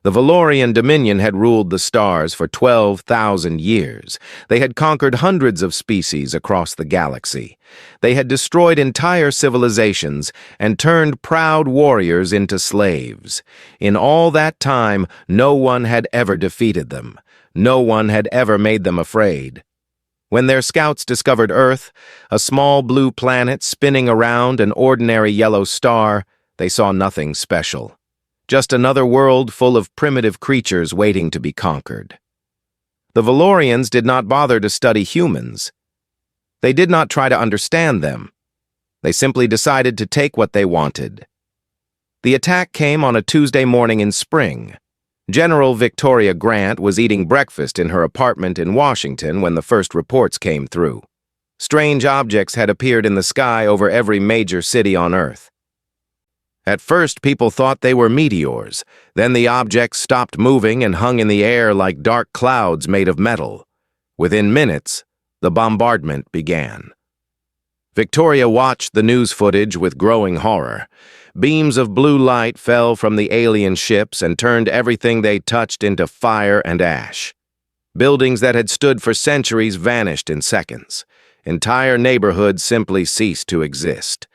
The Valorian Dominion had ruled the stars for 12,000 years. They had conquered hundreds of species across the galaxy. They had destroyed entire civilizations and turned proud warriors into slaves. In all that time, no one had ever defeated them. No one had ever made them afraid. When their scouts discovered Earth, a small blue planet spinning around an ordinary yellow star, they saw nothing special. Just another world full of primitive creatures waiting to be conquered. The Valorians did not bother to study humans. They did not try to understand them. They simply decided to take what they wanted. The attack came on a Tuesday morning in spring. General Victoria Grant was eating breakfast in her apartment in Washington when the first reports came through. Strange objects had appeared in the sky over every major city on Earth. At first, people thought they were meteors. Then the objects stopped moving and hung in the air like dark clouds made of metal. Within minutes, the bombardment began. Victoria watched the news footage with growing horror. Beams of blue light fell from the alien ships and turned everything they touched into fire and ash. Buildings that had stood for centuries vanished in seconds. Entire neighborhoods simply ceased to exist.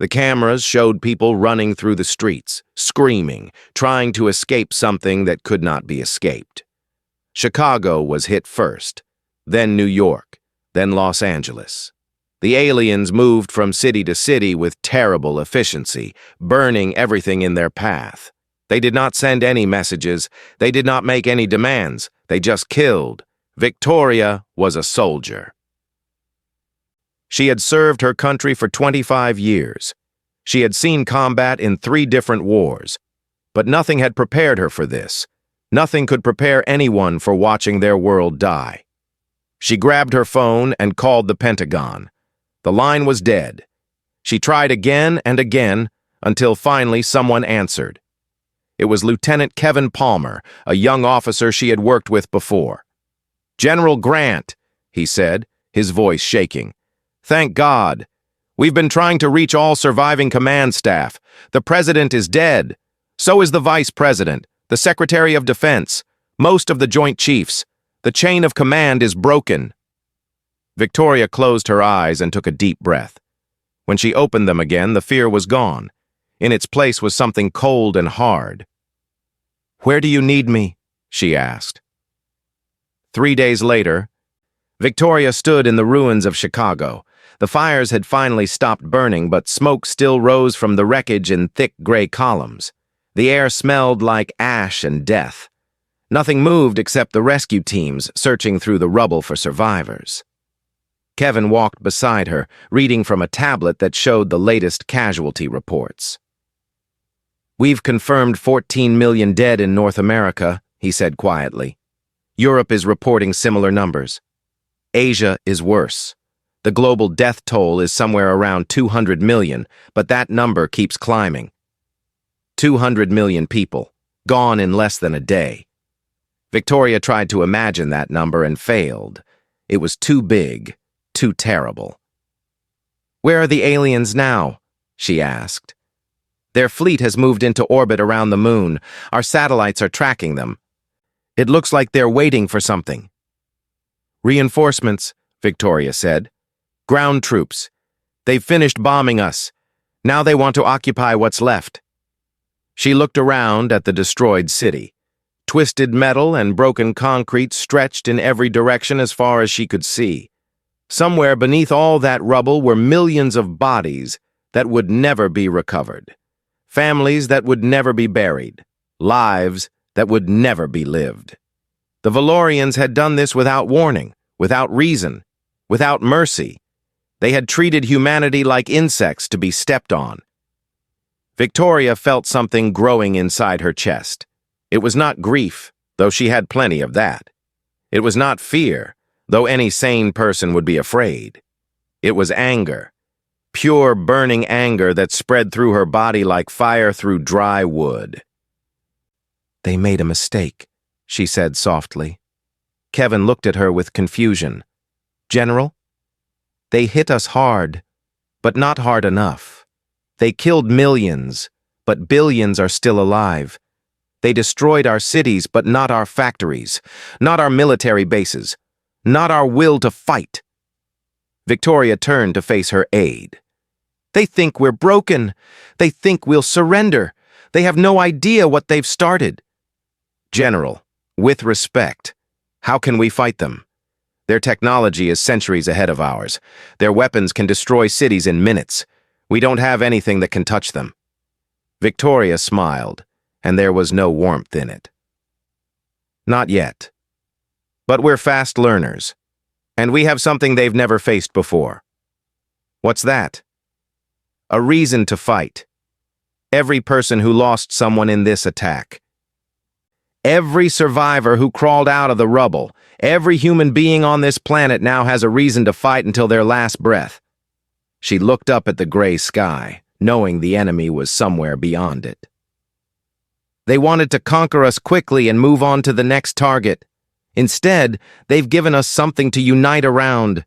The cameras showed people running through the streets, screaming, trying to escape something that could not be escaped. Chicago was hit first, then New York, then Los Angeles. The aliens moved from city to city with terrible efficiency, burning everything in their path. They did not send any messages. They did not make any demands. They just killed. Victoria was a soldier. She had served her country for 25 years. She had seen combat in 3 different wars. But nothing had prepared her for this. Nothing could prepare anyone for watching their world die. She grabbed her phone and called the Pentagon. The line was dead. She tried again and again until finally someone answered. It was Lieutenant Kevin Palmer, a young officer she had worked with before. "General Grant," he said, his voice shaking. "Thank God. We've been trying to reach all surviving command staff. The President is dead. So is the Vice President, the Secretary of Defense, most of the Joint Chiefs. The chain of command is broken." Victoria closed her eyes and took a deep breath. When she opened them again, the fear was gone. In its place was something cold and hard. "Where do you need me?" she asked. 3 days later, Victoria stood in the ruins of Chicago. The fires had finally stopped burning, but smoke still rose from the wreckage in thick gray columns. The air smelled like ash and death. Nothing moved except the rescue teams searching through the rubble for survivors. Kevin walked beside her, reading from a tablet that showed the latest casualty reports. "We've confirmed 14 million dead in North America," he said quietly. "Europe is reporting similar numbers. Asia is worse. The global death toll is somewhere around 200 million, but that number keeps climbing. 200 million people, gone in less than a day." Victoria tried to imagine that number and failed. It was too big, too terrible. "Where are the aliens now?" she asked. "Their fleet has moved into orbit around the moon. Our satellites are tracking them. It looks like they're waiting for something." "Reinforcements," Victoria said. "Ground troops. They've finished bombing us. Now they want to occupy what's left." She looked around at the destroyed city. Twisted metal and broken concrete stretched in every direction as far as she could see. Somewhere beneath all that rubble were millions of bodies that would never be recovered. Families that would never be buried. Lives that would never be lived. The Valorians had done this without warning, without reason, without mercy. They had treated humanity like insects to be stepped on. Victoria felt something growing inside her chest. It was not grief, though she had plenty of that. It was not fear, though any sane person would be afraid. It was anger. Pure, burning anger that spread through her body like fire through dry wood. "They made a mistake," she said softly. Kevin looked at her with confusion. "General? They hit us hard, but not hard enough. They killed millions, but billions are still alive. They destroyed our cities, but not our factories, not our military bases, not our will to fight. Victoria turned to face her aide. They think we're broken. They think we'll surrender. They have no idea what they've started. General, with respect, how can we fight them? Their technology is centuries ahead of ours. Their weapons can destroy cities in minutes. We don't have anything that can touch them. Victoria smiled, and there was no warmth in it. Not yet. But we're fast learners, and we have something they've never faced before. What's that? A reason to fight. Every person who lost someone in this attack. Every survivor who crawled out of the rubble, every human being on this planet now has a reason to fight until their last breath. She looked up at the gray sky, knowing the enemy was somewhere beyond it. They wanted to conquer us quickly and move on to the next target. Instead, they've given us something to unite around.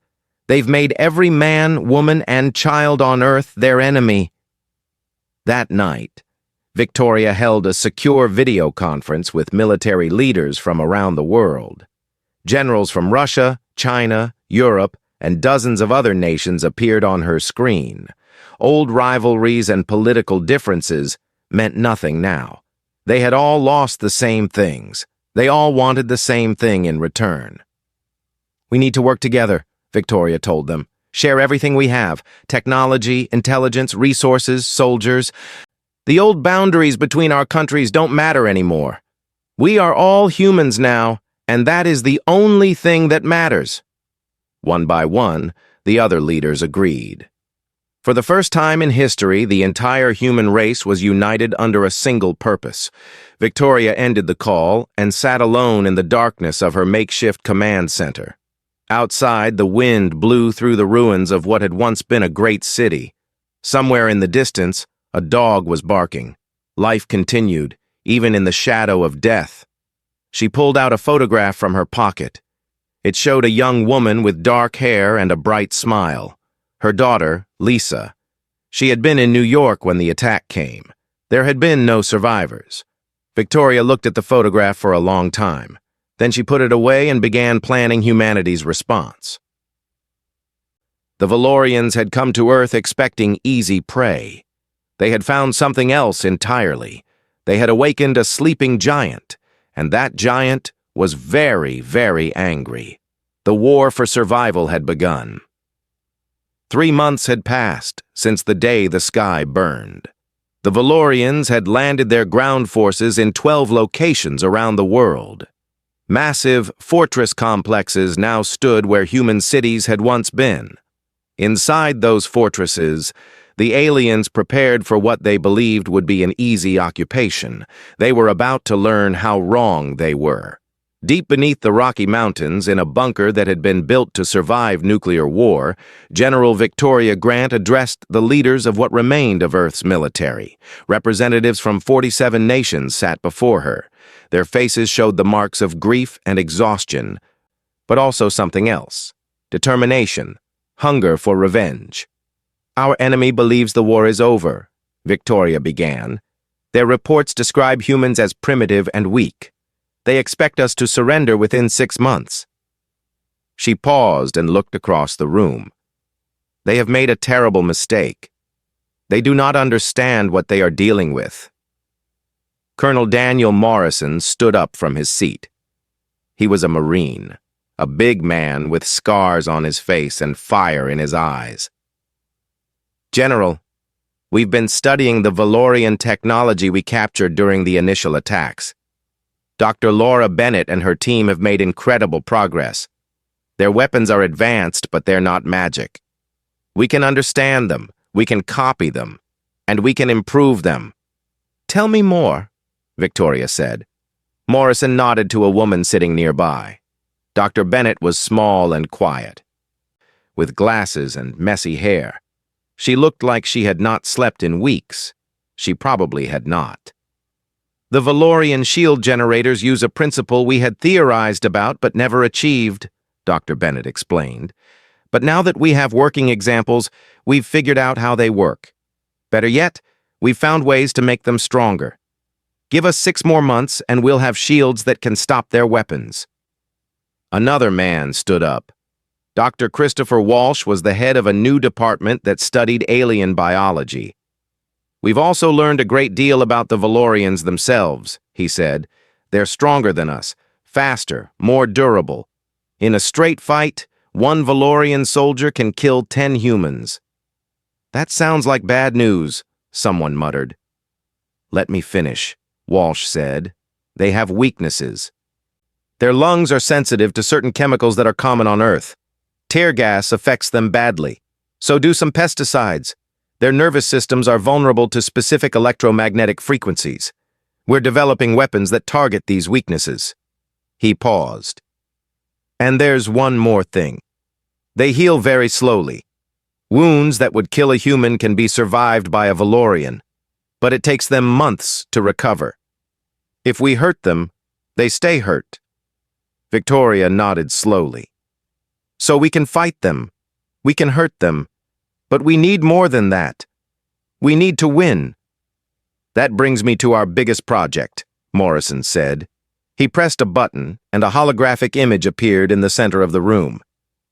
They've made every man, woman, and child on Earth their enemy. That night, Victoria held a secure video conference with military leaders from around the world. Generals from Russia, China, Europe, and dozens of other nations appeared on her screen. Old rivalries and political differences meant nothing now. They had all lost the same things. They all wanted the same thing in return. We need to work together, Victoria told them. Share everything we have: technology, intelligence, resources, soldiers. The old boundaries between our countries don't matter anymore. We are all humans now, and that is the only thing that matters. One by one, the other leaders agreed. For the first time in history, the entire human race was united under a single purpose. Victoria ended the call and sat alone in the darkness of her makeshift command center. Outside, the wind blew through the ruins of what had once been a great city. Somewhere in the distance, a dog was barking. Life continued, even in the shadow of death. She pulled out a photograph from her pocket. It showed a young woman with dark hair and a bright smile. Her daughter, Lisa. She had been in New York when the attack came. There had been no survivors. Victoria looked at the photograph for a long time. Then she put it away and began planning humanity's response. The Valorians had come to Earth expecting easy prey. They had found something else entirely. They had awakened a sleeping giant, and that giant was very, very angry. The war for survival had begun. 3 months had passed since the day the sky burned. The Valorians had landed their ground forces in 12 locations around the world. Massive fortress complexes now stood where human cities had once been. Inside those fortresses, the aliens prepared for what they believed would be an easy occupation. They were about to learn how wrong they were. Deep beneath the Rocky Mountains, in a bunker that had been built to survive nuclear war, General Victoria Grant addressed the leaders of what remained of Earth's military. Representatives from 47 nations sat before her. Their faces showed the marks of grief and exhaustion, but also something else: determination, hunger for revenge. Our enemy believes the war is over, Victoria began. Their reports describe humans as primitive and weak. They expect us to surrender within 6 months. She paused and looked across the room. They have made a terrible mistake. They do not understand what they are dealing with. Colonel Daniel Morrison stood up from his seat. He was a Marine, a big man with scars on his face and fire in his eyes. General, we've been studying the Valorian technology we captured during the initial attacks. Dr. Laura Bennett and her team have made incredible progress. Their weapons are advanced, but they're not magic. We can understand them, we can copy them, and we can improve them. Tell me more, Victoria said. Morrison nodded to a woman sitting nearby. Dr. Bennett was small and quiet, with glasses and messy hair. She looked like she had not slept in weeks. She probably had not. The Valorian shield generators use a principle we had theorized about but never achieved, Dr. Bennett explained. But now that we have working examples, we've figured out how they work. Better yet, we've found ways to make them stronger. Give us 6 more months and we'll have shields that can stop their weapons." Another man stood up. Dr. Christopher Walsh was the head of a new department that studied alien biology. "We've also learned a great deal about the Valorians themselves," he said. "They're stronger than us, faster, more durable. In a straight fight, one Valorian soldier can kill 10 humans." "That sounds like bad news," someone muttered. "Let me finish," Walsh said. "They have weaknesses. Their lungs are sensitive to certain chemicals that are common on Earth. Tear gas affects them badly. So do some pesticides. Their nervous systems are vulnerable to specific electromagnetic frequencies. We're developing weapons that target these weaknesses." He paused. "And there's one more thing. They heal very slowly. Wounds that would kill a human can be survived by a Valorian, but it takes them months to recover. If we hurt them, they stay hurt." Victoria nodded slowly. "So we can fight them. We can hurt them. But we need more than that. We need to win." "That brings me to our biggest project," Morrison said. He pressed a button, and a holographic image appeared in the center of the room.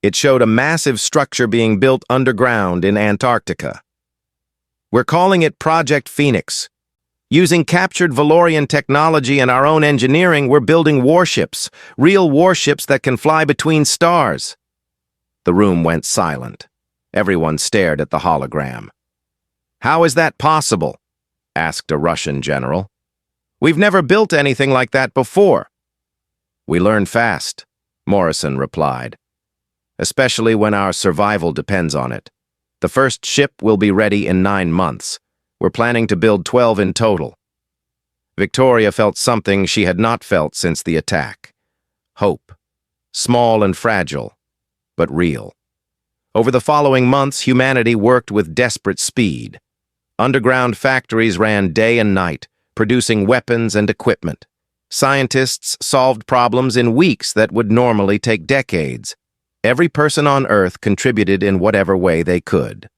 It showed a massive structure being built underground in Antarctica. "We're calling it Project Phoenix. Using captured Valorian technology and our own engineering, we're building warships, real warships that can fly between stars." The room went silent. Everyone stared at the hologram. "How is that possible?" asked a Russian general. "We've never built anything like that before." "We learn fast," Morrison replied. "Especially when our survival depends on it. The first ship will be ready in 9 months. We're planning to build 12 in total." Victoria felt something she had not felt since the attack. Hope. Small and fragile, but real. Over the following months, humanity worked with desperate speed. Underground factories ran day and night, producing weapons and equipment. Scientists solved problems in weeks that would normally take decades. Every person on Earth contributed in whatever way they could.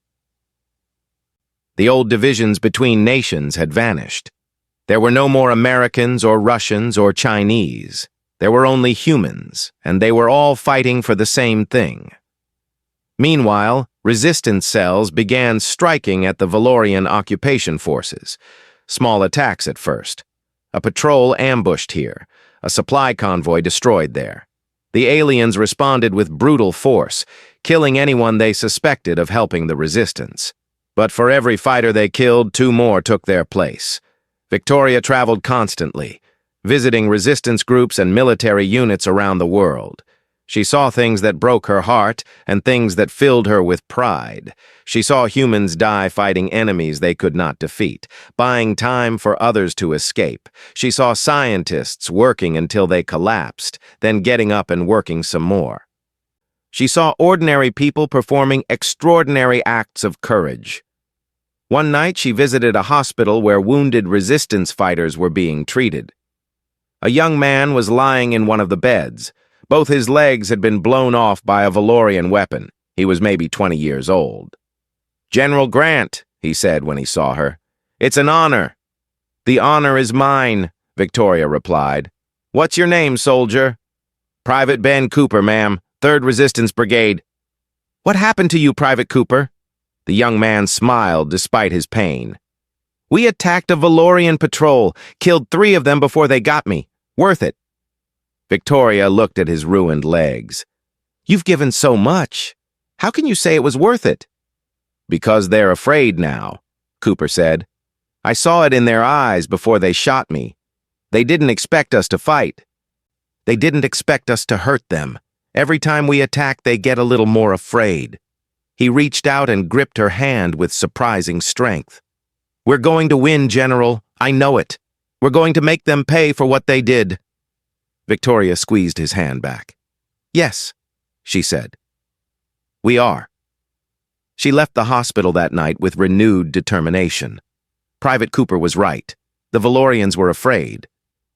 The old divisions between nations had vanished. There were no more Americans or Russians or Chinese. There were only humans, and they were all fighting for the same thing. Meanwhile, resistance cells began striking at the Valorian occupation forces. Small attacks at first. A patrol ambushed here, a supply convoy destroyed there. The aliens responded with brutal force, killing anyone they suspected of helping the resistance. But for every fighter they killed, 2 more took their place. Victoria traveled constantly, visiting resistance groups and military units around the world. She saw things that broke her heart and things that filled her with pride. She saw humans die fighting enemies they could not defeat, buying time for others to escape. She saw scientists working until they collapsed, then getting up and working some more. She saw ordinary people performing extraordinary acts of courage. One night she visited a hospital where wounded resistance fighters were being treated. A young man was lying in one of the beds. Both his legs had been blown off by a Valorian weapon. He was maybe 20 years old. "General Grant," he said when he saw her. "It's an honor." "The honor is mine," Victoria replied. "What's your name, soldier?" "Private Ben Cooper, ma'am, 3rd Resistance Brigade." "What happened to you, Private Cooper?" The young man smiled despite his pain. "We attacked a Valorian patrol, killed 3 of them before they got me. Worth it." Victoria looked at his ruined legs. "You've given so much. How can you say it was worth it?" "Because they're afraid now," Cooper said. "I saw it in their eyes before they shot me. They didn't expect us to fight. They didn't expect us to hurt them. Every time we attack, they get a little more afraid." He reached out and gripped her hand with surprising strength. "We're going to win, General. I know it. We're going to make them pay for what they did." Victoria squeezed his hand back. "Yes," she said. "We are." She left the hospital that night with renewed determination. Private Cooper was right. The Valorians were afraid.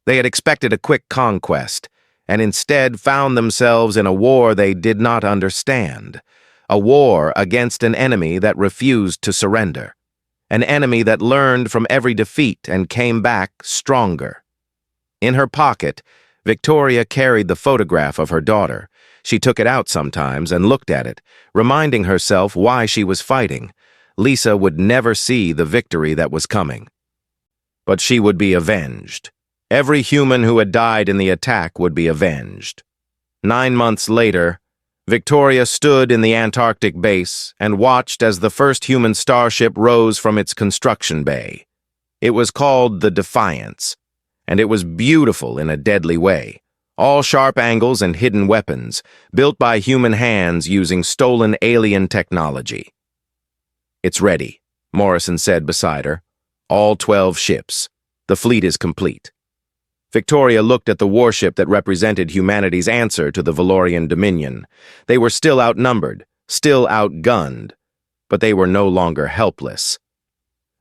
They had expected a quick conquest, and instead found themselves in a war they did not understand. A war against an enemy that refused to surrender. an enemy that learned from every defeat and came back stronger. In her pocket, Victoria carried the photograph of her daughter. She took it out sometimes and looked at it, reminding herself why she was fighting. Lisa would never see the victory that was coming. But she would be avenged. Every human who had died in the attack would be avenged. 9 months later, Victoria stood in the Antarctic base and watched as the first human starship rose from its construction bay. It was called the Defiance, and it was beautiful in a deadly way. All sharp angles and hidden weapons, built by human hands using stolen alien technology. "It's ready," Morrison said beside her. "All 12 ships. The fleet is complete." Victoria looked at the warship that represented humanity's answer to the Valorian Dominion. They were still outnumbered, still outgunned, but they were no longer helpless.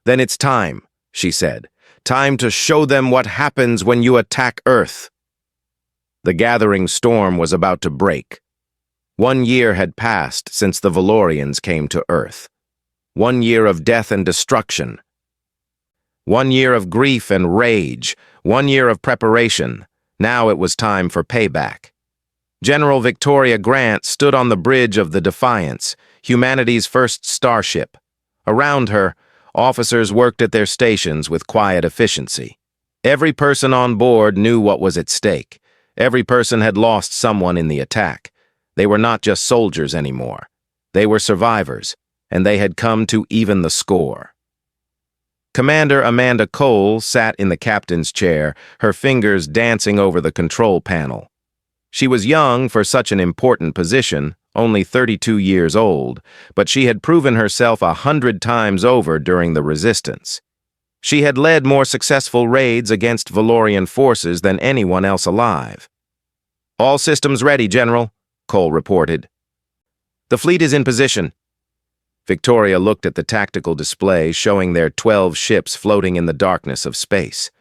"Then it's time," she said. "Time to show them what happens when you attack Earth." The gathering storm was about to break. 1 year had passed since the Valorians came to Earth. 1 year of death and destruction. 1 year of grief and rage. 1 year of preparation. Now it was time for payback. General Victoria Grant stood on the bridge of the Defiance, humanity's first starship. Around her, officers worked at their stations with quiet efficiency. Every person on board knew what was at stake. Every person had lost someone in the attack. They were not just soldiers anymore. They were survivors, and they had come to even the score. Commander Amanda Cole sat in the captain's chair, her fingers dancing over the control panel. She was young for such an important position, only 32 years old, but she had proven herself 100 times over during the resistance. She had led more successful raids against Valorian forces than anyone else alive. "All systems ready, General," Cole reported. "The fleet is in position." Victoria looked at the tactical display showing their 12 ships floating in the darkness of space.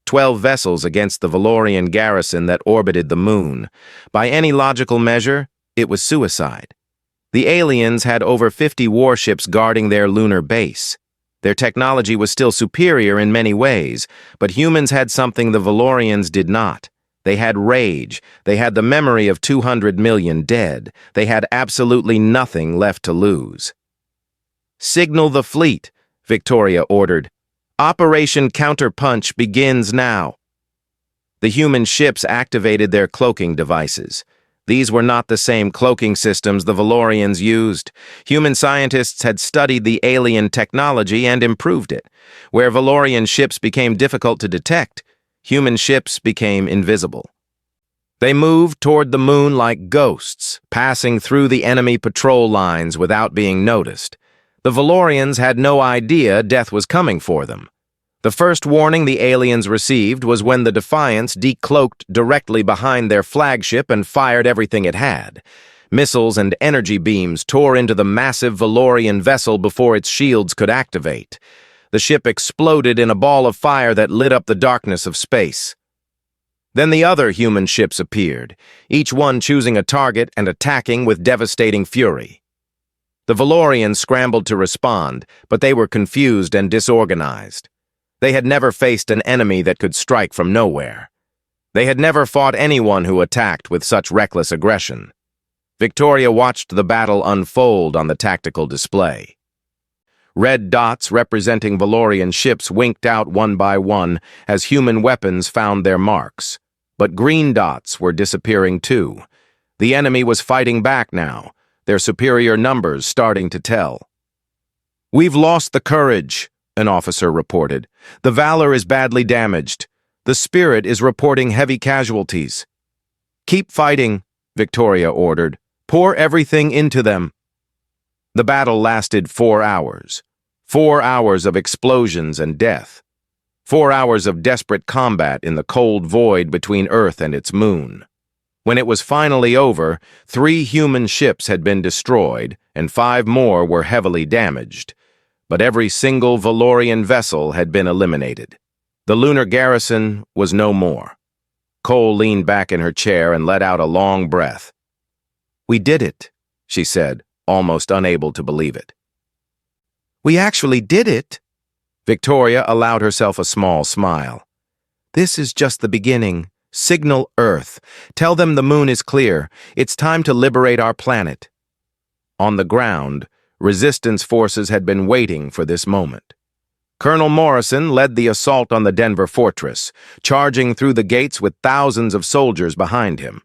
12 vessels against the Valorian garrison that orbited the moon. By any logical measure, it was suicide. The aliens had over 50 warships guarding their lunar base. Their technology was still superior in many ways, but humans had something the Valorians did not. They had rage. They had the memory of 200 million dead. They had absolutely nothing left to lose. "Signal the fleet," Victoria ordered. "Operation Counterpunch begins now." The human ships activated their cloaking devices. These were not the same cloaking systems the Valorians used. Human scientists had studied the alien technology and improved it. Where Valorian ships became difficult to detect, human ships became invisible. They moved toward the moon like ghosts, passing through the enemy patrol lines without being noticed. The Valorians had no idea death was coming for them. The first warning the aliens received was when the Defiance decloaked directly behind their flagship and fired everything it had. Missiles and energy beams tore into the massive Valorian vessel before its shields could activate. The ship exploded in a ball of fire that lit up the darkness of space. Then the other human ships appeared, each one choosing a target and attacking with devastating fury. The Valorians scrambled to respond, but they were confused and disorganized. They had never faced an enemy that could strike from nowhere. They had never fought anyone who attacked with such reckless aggression. Victoria watched the battle unfold on the tactical display. Red dots representing Valorian ships winked out one by one as human weapons found their marks. But green dots were disappearing too. The enemy was fighting back now, their superior numbers starting to tell. "We've lost the courage," an officer reported. "The Valor is badly damaged. The Spirit is reporting heavy casualties." "Keep fighting," Victoria ordered. "Pour everything into them." The battle lasted 4 hours. 4 hours of explosions and death. 4 hours of desperate combat in the cold void between Earth and its moon. When it was finally over, 3 human ships had been destroyed, and 5 more were heavily damaged. But every single Valorian vessel had been eliminated. The lunar garrison was no more. Cole leaned back in her chair and let out a long breath. "We did it," she said, almost unable to believe it. We actually did it. Victoria allowed herself a small smile. This is just the beginning. Signal Earth. Tell them the moon is clear. It's time to liberate our planet. On the ground, resistance forces had been waiting for this moment. Colonel Morrison led the assault on the Denver fortress, charging through the gates with thousands of soldiers behind him.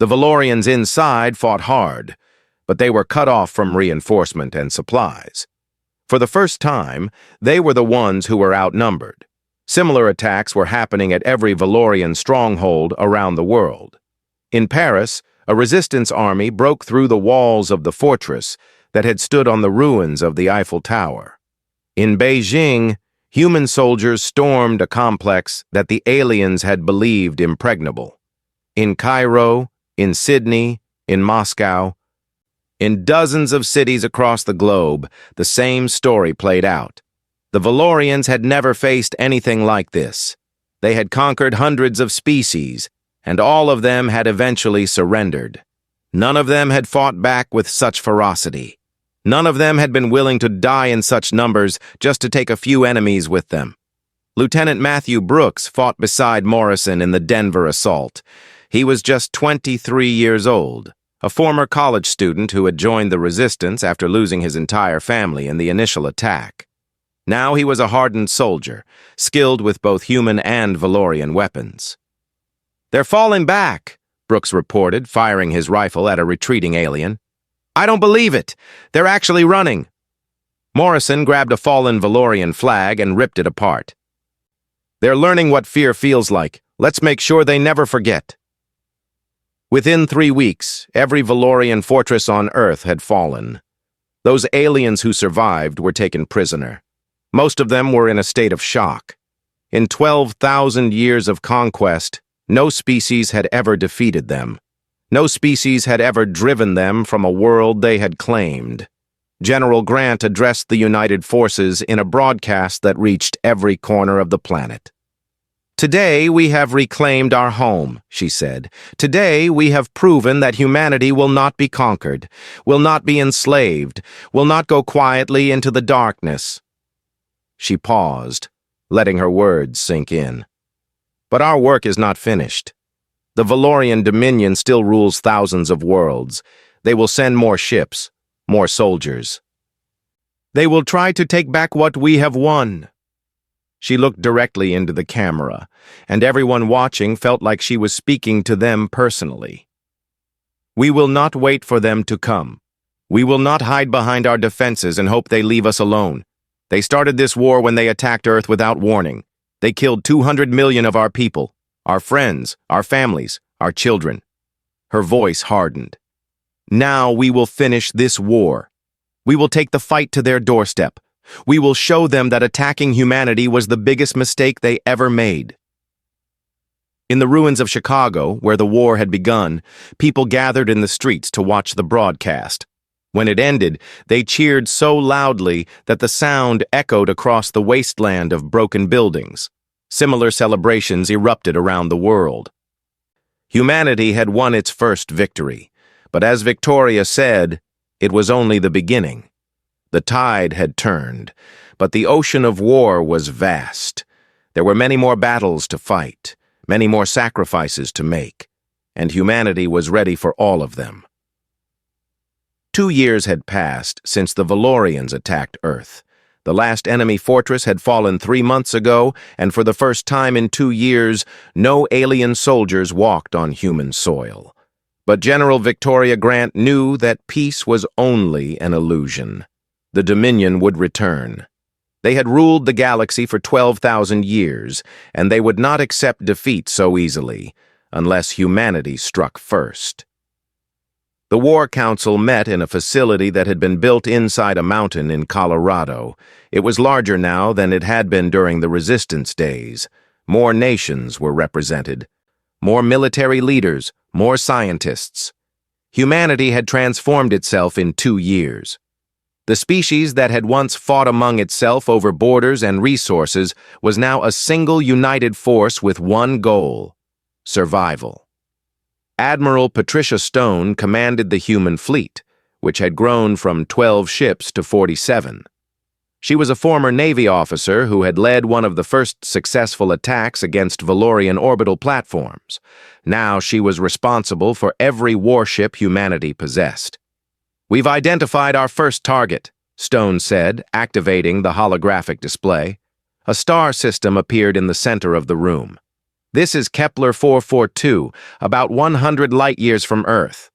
The Valorians inside fought hard, but they were cut off from reinforcement and supplies. For the first time, they were the ones who were outnumbered. Similar attacks were happening at every Valorian stronghold around the world. In Paris, a resistance army broke through the walls of the fortress that had stood on the ruins of the Eiffel Tower. In Beijing, human soldiers stormed a complex that the aliens had believed impregnable. In Cairo, in Sydney, in Moscow, in dozens of cities across the globe, the same story played out. The Valorians had never faced anything like this. They had conquered hundreds of species, and all of them had eventually surrendered. None of them had fought back with such ferocity. None of them had been willing to die in such numbers just to take a few enemies with them. Lieutenant Matthew Brooks fought beside Morrison in the Denver assault. He was just 23 years old, a former college student who had joined the resistance after losing his entire family in the initial attack. Now he was a hardened soldier, skilled with both human and Valorian weapons. "They're falling back," Brooks reported, firing his rifle at a retreating alien. "I don't believe it. They're actually running." Morrison grabbed a fallen Valorian flag and ripped it apart. "They're learning what fear feels like. Let's make sure they never forget." Within 3 weeks, every Valorian fortress on Earth had fallen. Those aliens who survived were taken prisoner. Most of them were in a state of shock. In 12,000 years of conquest, no species had ever defeated them. No species had ever driven them from a world they had claimed. General Grant addressed the United Forces in a broadcast that reached every corner of the planet. "Today we have reclaimed our home," she said. "Today we have proven that humanity will not be conquered, will not be enslaved, will not go quietly into the darkness." She paused, letting her words sink in. "But our work is not finished. The Valorian Dominion still rules thousands of worlds. They will send more ships, more soldiers. They will try to take back what we have won." She looked directly into the camera, and everyone watching felt like she was speaking to them personally. "We will not wait for them to come. We will not hide behind our defenses and hope they leave us alone. They started this war when they attacked Earth without warning. They killed 200 million of our people, our friends, our families, our children." Her voice hardened. "Now we will finish this war. We will take the fight to their doorstep. We will show them that attacking humanity was the biggest mistake they ever made." In the ruins of Chicago, where the war had begun, people gathered in the streets to watch the broadcast. When it ended, they cheered so loudly that the sound echoed across the wasteland of broken buildings. Similar celebrations erupted around the world. Humanity had won its first victory, but as Victoria said, it was only the beginning. The tide had turned, but the ocean of war was vast. There were many more battles to fight, many more sacrifices to make, and humanity was ready for all of them. 2 years had passed since the Valorians attacked Earth. The last enemy fortress had fallen 3 months ago, and for the first time in 2 years, no alien soldiers walked on human soil. But General Victoria Grant knew that peace was only an illusion. The Dominion would return. They had ruled the galaxy for 12,000 years, and they would not accept defeat so easily, unless humanity struck first. The War Council met in a facility that had been built inside a mountain in Colorado. It was larger now than it had been during the Resistance days. More nations were represented. More military leaders, more scientists. Humanity had transformed itself in 2 years. The species that had once fought among itself over borders and resources was now a single united force with one goal: survival. Admiral Patricia Stone commanded the human fleet, which had grown from 12 ships to 47. She was a former Navy officer who had led one of the first successful attacks against Valorian orbital platforms. Now she was responsible for every warship humanity possessed. "We've identified our first target," Stone said, activating the holographic display. A star system appeared in the center of the room. "This is Kepler 442, about 100 light-years from Earth.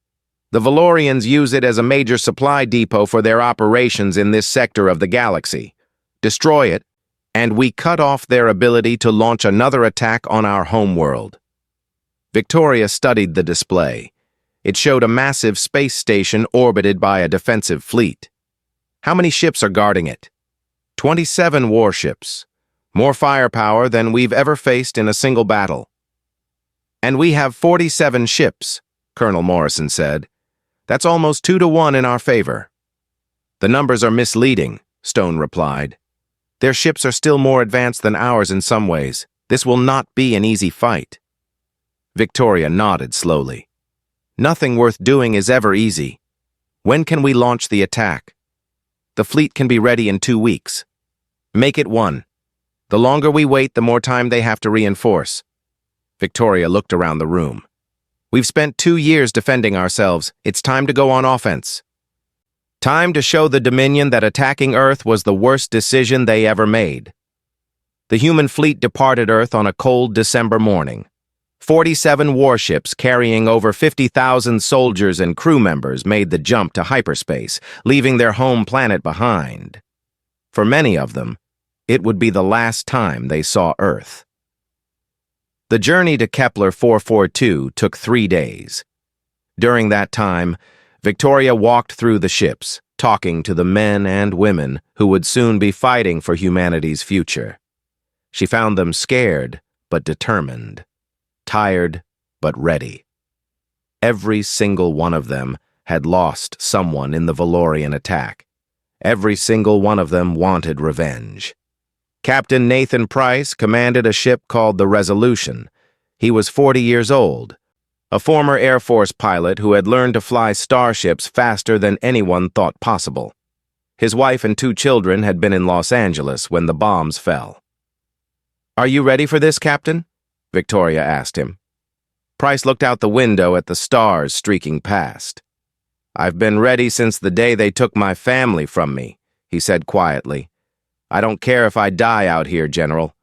The Valorians use it as a major supply depot for their operations in this sector of the galaxy. Destroy it, and we cut off their ability to launch another attack on our homeworld." Victoria studied the display. It showed a massive space station orbited by a defensive fleet. "How many ships are guarding it?" 27 warships. More firepower than we've ever faced in a single battle. "And we have 47 ships," Colonel Morrison said. "That's almost 2-to-1 in our favor." "The numbers are misleading," Stone replied. "Their ships are still more advanced than ours in some ways. This will not be an easy fight." Victoria nodded slowly. "Nothing worth doing is ever easy. When can we launch the attack?" "The fleet can be ready in 2 weeks. Make it 1. The longer we wait, the more time they have to reinforce." Victoria looked around the room. "We've spent 2 years defending ourselves. It's time to go on offense. Time to show the Dominion that attacking Earth was the worst decision they ever made." The human fleet departed Earth on a cold December morning. 47 warships carrying over 50,000 soldiers and crew members made the jump to hyperspace, leaving their home planet behind. For many of them, it would be the last time they saw Earth. The journey to Kepler 442 took 3 days. During that time, Victoria walked through the ships, talking to the men and women who would soon be fighting for humanity's future. She found them scared but determined, tired but ready. Every single one of them had lost someone in the Valorian attack. Every single one of them wanted revenge. Captain Nathan Price commanded a ship called the Resolution. He was 40 years old, a former Air Force pilot who had learned to fly starships faster than anyone thought possible. His wife and 2 children had been in Los Angeles when the bombs fell. "Are you ready for this, Captain?" Victoria asked him. Price looked out the window at the stars streaking past. "I've been ready since the day they took my family from me," he said quietly. "I don't care if I die out here, General.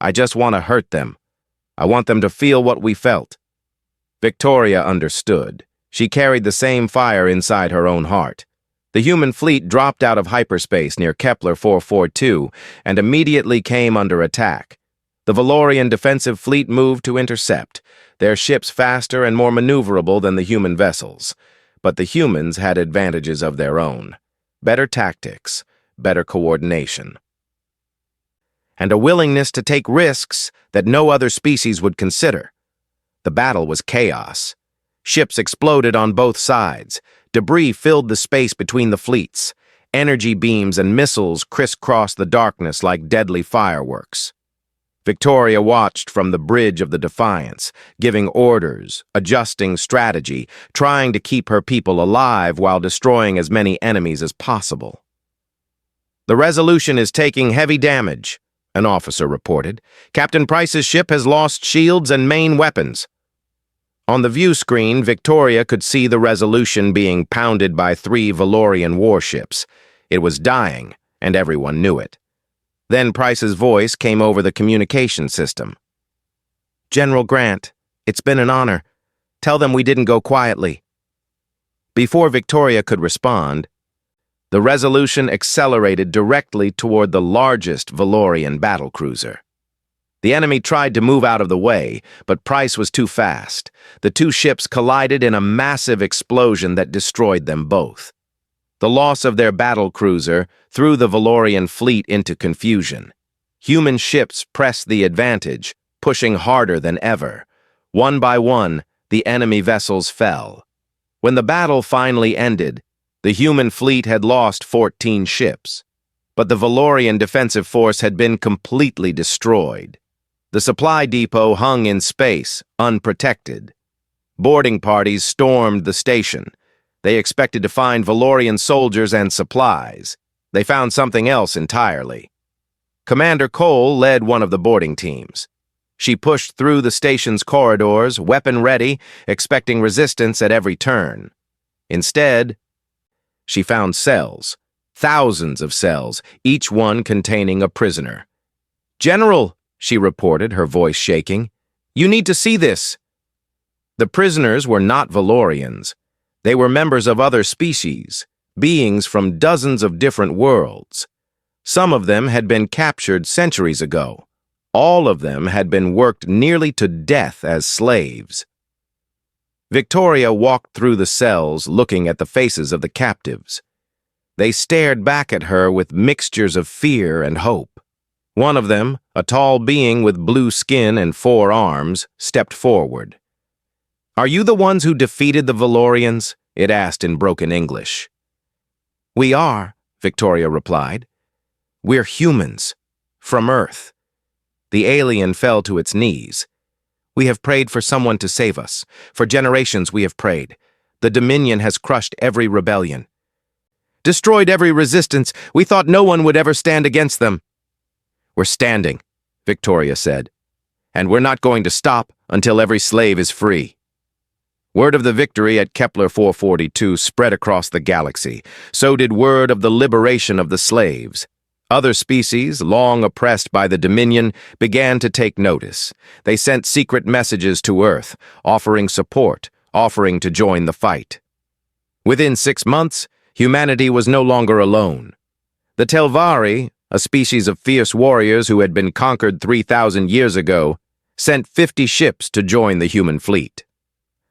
I just want to hurt them. I want them to feel what we felt." Victoria understood. She carried the same fire inside her own heart. The human fleet dropped out of hyperspace near Kepler 442 and immediately came under attack. The Valorian defensive fleet moved to intercept, their ships faster and more maneuverable than the human vessels. But the humans had advantages of their own. Better tactics, better coordination, and a willingness to take risks that no other species would consider. The battle was chaos. Ships exploded on both sides. Debris filled the space between the fleets. Energy beams and missiles crisscrossed the darkness like deadly fireworks. Victoria watched from the bridge of the Defiance, giving orders, adjusting strategy, trying to keep her people alive while destroying as many enemies as possible. "The Resolution is taking heavy damage," an officer reported. "Captain Price's ship has lost shields and main weapons." On the view screen, Victoria could see the Resolution being pounded by 3 Valorian warships. It was dying, and everyone knew it. Then Price's voice came over the communication system. "General Grant, it's been an honor. Tell them we didn't go quietly." Before Victoria could respond, the Resolution accelerated directly toward the largest Valorian battlecruiser. The enemy tried to move out of the way, but Price was too fast. The 2 ships collided in a massive explosion that destroyed them both. The loss of their battlecruiser threw the Valorian fleet into confusion. Human ships pressed the advantage, pushing harder than ever. One by one, the enemy vessels fell. When the battle finally ended, the human fleet had lost 14 ships, but the Valorian defensive force had been completely destroyed. The supply depot hung in space, unprotected. Boarding parties stormed the station. They expected to find Valorian soldiers and supplies. They found something else entirely. Commander Cole led one of the boarding teams. She pushed through the station's corridors, weapon ready, expecting resistance at every turn. Instead, she found cells, thousands of cells, each one containing a prisoner. "General," she reported, her voice shaking, "you need to see this." The prisoners were not Valorians. They were members of other species, beings from dozens of different worlds. Some of them had been captured centuries ago. All of them had been worked nearly to death as slaves. Victoria walked through the cells, looking at the faces of the captives. They stared back at her with mixtures of fear and hope. One of them, a tall being with blue skin and 4 arms, stepped forward. "Are you the ones who defeated the Valorians?" it asked in broken English. "We are," Victoria replied. "We're humans, from Earth." The alien fell to its knees. "We have prayed for someone to save us. For generations we have prayed. The Dominion has crushed every rebellion. Destroyed every resistance. We thought no one would ever stand against them." "We're standing," Victoria said. "And we're not going to stop until every slave is free." Word of the victory at Kepler 442 spread across the galaxy. So did word of the liberation of the slaves. Other species, long oppressed by the Dominion, began to take notice. They sent secret messages to Earth, offering support, offering to join the fight. Within 6 months, humanity was no longer alone. The Telvari, a species of fierce warriors who had been conquered 3,000 years ago, sent 50 ships to join the human fleet.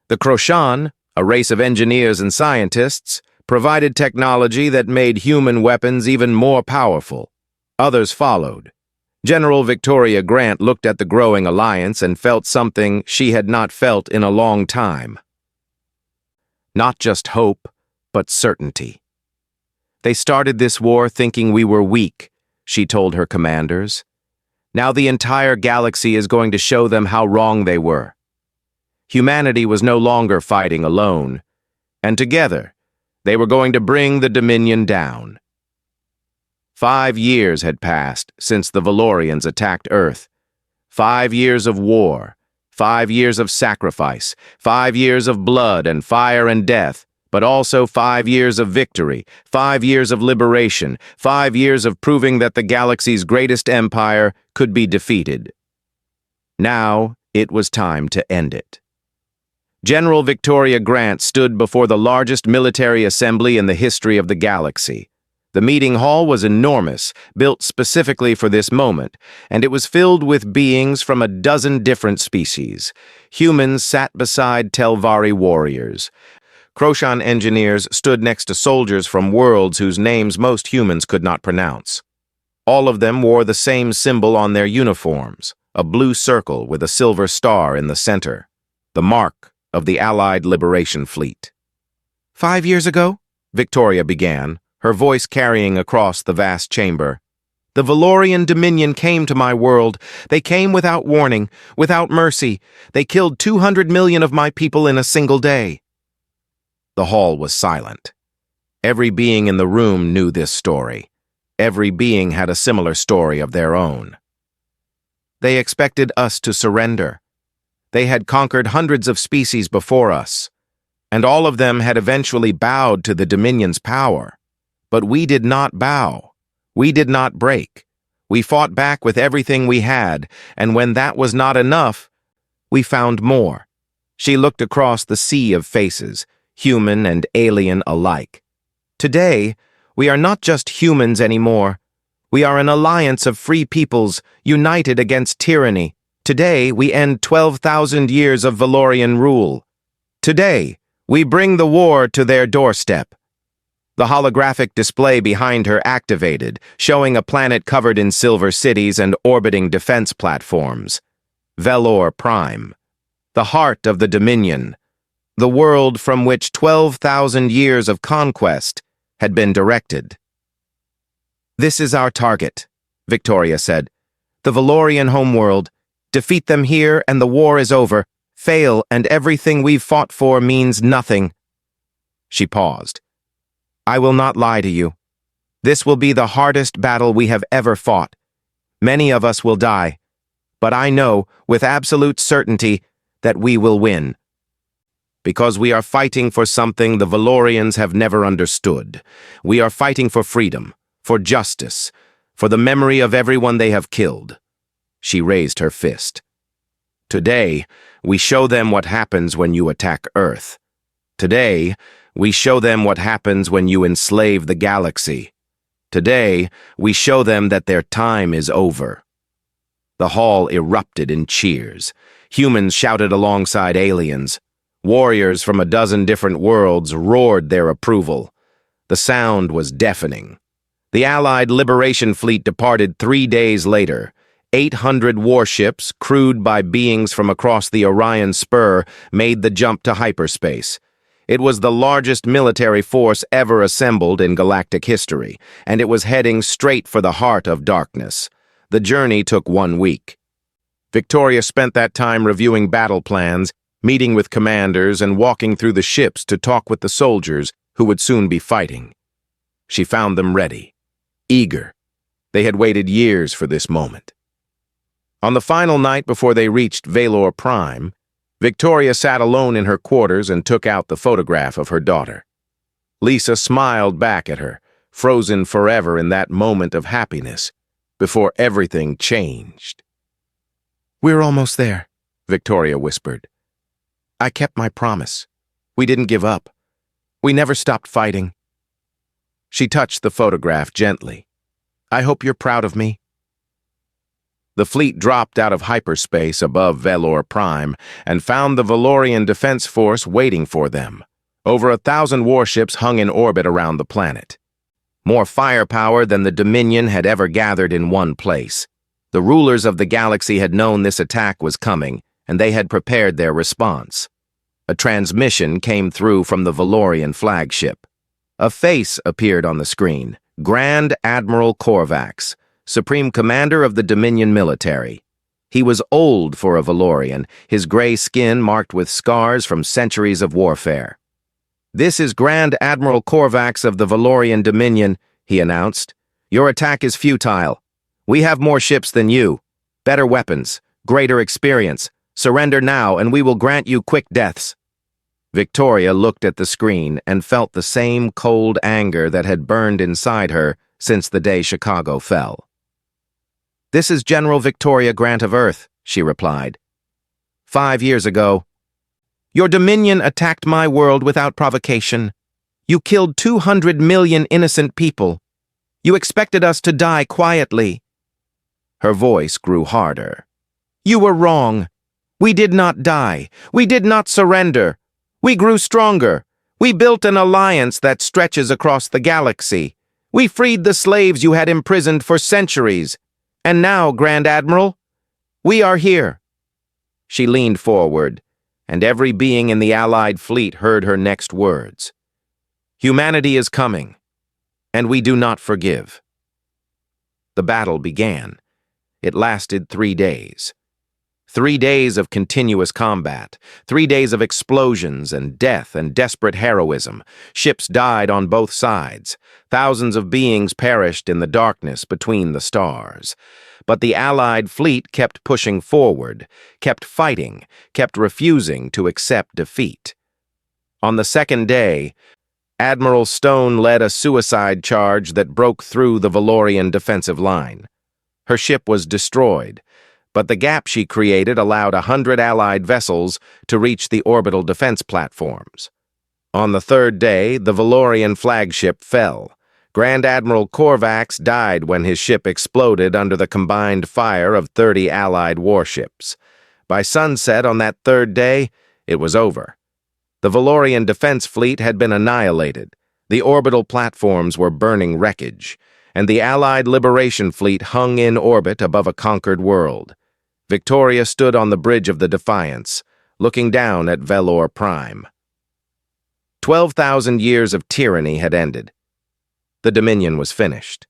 The Kroshan, a race of engineers and scientists, provided technology that made human weapons even more powerful. Others followed. General Victoria Grant looked at the growing alliance and felt something she had not felt in a long time. Not just hope, but certainty. "They started this war thinking we were weak," she told her commanders. "Now the entire galaxy is going to show them how wrong they were." Humanity was no longer fighting alone, and together, they were going to bring the Dominion down. 5 years had passed since the Valorians attacked Earth. 5 years of war, 5 years of sacrifice, 5 years of blood and fire and death, but also 5 years of victory, 5 years of liberation, 5 years of proving that the galaxy's greatest empire could be defeated. Now, it was time to end it. General Victoria Grant stood before the largest military assembly in the history of the galaxy. The meeting hall was enormous, built specifically for this moment, and it was filled with beings from a dozen different species. Humans sat beside Telvari warriors. Kroshan engineers stood next to soldiers from worlds whose names most humans could not pronounce. All of them wore the same symbol on their uniforms, a blue circle with a silver star in the center, the mark of the Allied Liberation Fleet. 5 years ago, Victoria began, her voice carrying across the vast chamber, the Valorian Dominion came to my world. They came without warning, without mercy. They killed 200 million of my people in a single day. The hall was silent. Every being in the room knew this story. Every being had a similar story of their own. They expected us to surrender. They had conquered hundreds of species before us, and all of them had eventually bowed to the Dominion's power. But we did not bow. We did not break. We fought back with everything we had, and when that was not enough, we found more. She looked across the sea of faces, human and alien alike. Today, we are not just humans anymore. We are an alliance of free peoples, united against tyranny. Today, we end 12,000 years of Valorian rule. Today, we bring the war to their doorstep. The holographic display behind her activated, showing a planet covered in silver cities and orbiting defense platforms. Velor Prime, the heart of the Dominion, the world from which 12,000 years of conquest had been directed. "This is our target," Victoria said. "The Valorian homeworld. Defeat them here and the war is over. Fail and everything we've fought for means nothing." She paused. "I will not lie to you. This will be the hardest battle we have ever fought. Many of us will die, but I know with absolute certainty that we will win. Because we are fighting for something the Valorians have never understood. We are fighting for freedom, for justice, for the memory of everyone they have killed. She raised her fist. Today, we show them what happens when you attack Earth. Today, we show them what happens when you enslave the galaxy. Today, we show them that their time is over. The hall erupted in cheers. Humans shouted alongside aliens. Warriors from a dozen different worlds roared their approval. The sound was deafening. The Allied Liberation Fleet departed 3 days later. 800 warships, crewed by beings from across the Orion Spur, made the jump to hyperspace. It was the largest military force ever assembled in galactic history, and it was heading straight for the heart of darkness. The journey took 1 week. Victoria spent that time reviewing battle plans, meeting with commanders, and walking through the ships to talk with the soldiers who would soon be fighting. She found them ready, eager. They had waited years for this moment. On the final night before they reached Valor Prime, Victoria sat alone in her quarters and took out the photograph of her daughter. Lisa smiled back at her, frozen forever in that moment of happiness, before everything changed. "We're almost there," Victoria whispered. "I kept my promise. We didn't give up. We never stopped fighting." She touched the photograph gently. "I hope you're proud of me." The fleet dropped out of hyperspace above Valor Prime and found the Valorian Defense Force waiting for them. Over 1,000 warships hung in orbit around the planet. More firepower than the Dominion had ever gathered in one place. The rulers of the galaxy had known this attack was coming, and they had prepared their response. A transmission came through from the Valorian flagship. A face appeared on the screen: Grand Admiral Korvax, Supreme Commander of the Dominion military. He was old for a Valorian, his gray skin marked with scars from centuries of warfare. "This is Grand Admiral Korvax of the Valorian Dominion," he announced. "Your attack is futile. We have more ships than you, better weapons, greater experience. Surrender now, and we will grant you quick deaths." Victoria looked at the screen and felt the same cold anger that had burned inside her since the day Chicago fell. "This is General Victoria Grant of Earth," she replied. 5 years ago, your Dominion attacked my world without provocation. You killed 200 million innocent people. You expected us to die quietly." Her voice grew harder. "You were wrong. We did not die. We did not surrender. We grew stronger. We built an alliance that stretches across the galaxy. We freed the slaves you had imprisoned for centuries. And now, Grand Admiral, we are here." She leaned forward, and every being in the Allied fleet heard her next words. "Humanity is coming, and we do not forgive." The battle began. It lasted 3 days. 3 days of continuous combat, 3 days of explosions and death and desperate heroism. Ships died on both sides. Thousands of beings perished in the darkness between the stars. But the Allied fleet kept pushing forward, kept fighting, kept refusing to accept defeat. On the second day, Admiral Stone led a suicide charge that broke through the Valorian defensive line. Her ship was destroyed, but the gap she created allowed 100 Allied vessels to reach the orbital defense platforms. On the third day, the Valorian flagship fell. Grand Admiral Korvax died when his ship exploded under the combined fire of 30 Allied warships. By sunset on that third day, it was over. The Valorian defense fleet had been annihilated. The orbital platforms were burning wreckage, and the Allied Liberation Fleet hung in orbit above a conquered world. Victoria stood on the bridge of the Defiance, looking down at Valor Prime. 12,000 years of tyranny had ended. The Dominion was finished.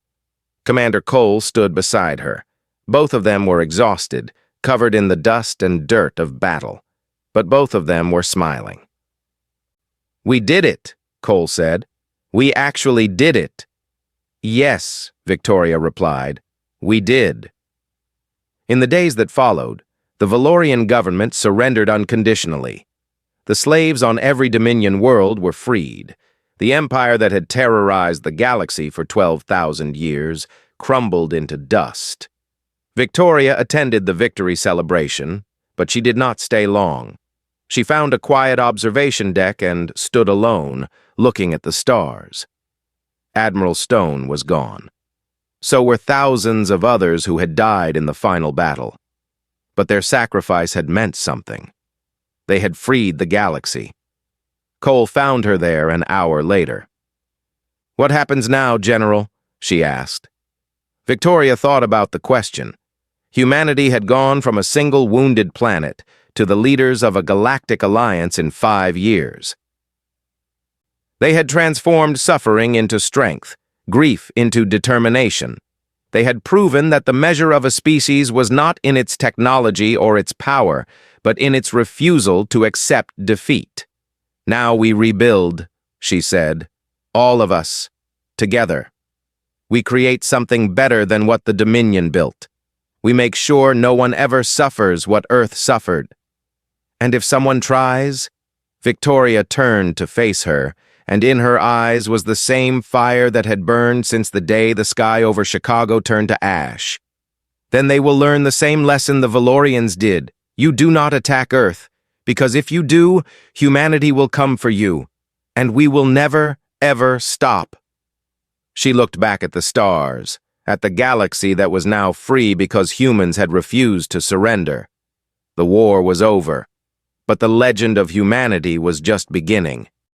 Commander Cole stood beside her. Both of them were exhausted, covered in the dust and dirt of battle, but both of them were smiling. "We did it," Cole said. "We actually did it." Yes, Victoria replied. We did. In the days that followed, the Valorian government surrendered unconditionally. The slaves on every Dominion world were freed. The empire that had terrorized the galaxy for 12,000 years crumbled into dust. Victoria attended the victory celebration, but she did not stay long. She found a quiet observation deck and stood alone, looking at the stars. Admiral Stone was gone. So were thousands of others who had died in the final battle. But their sacrifice had meant something. They had freed the galaxy. Cole found her there an hour later. "What happens now, General?" she asked. Victoria thought about the question. Humanity had gone from a single wounded planet to the leaders of a galactic alliance in 5 years. They had transformed suffering into strength, grief into determination. They had proven that the measure of a species was not in its technology or its power, but in its refusal to accept defeat. "Now we rebuild," she said, "all of us, together. We create something better than what the Dominion built. We make sure no one ever suffers what Earth suffered. And if someone tries..." Victoria turned to face her, and in her eyes was the same fire that had burned since the day the sky over Chicago turned to ash. "Then they will learn the same lesson the Valorians did. You do not attack Earth, because if you do, humanity will come for you, and we will never, ever stop." She looked back at the stars, at the galaxy that was now free because humans had refused to surrender. The war was over, but the legend of humanity was just beginning.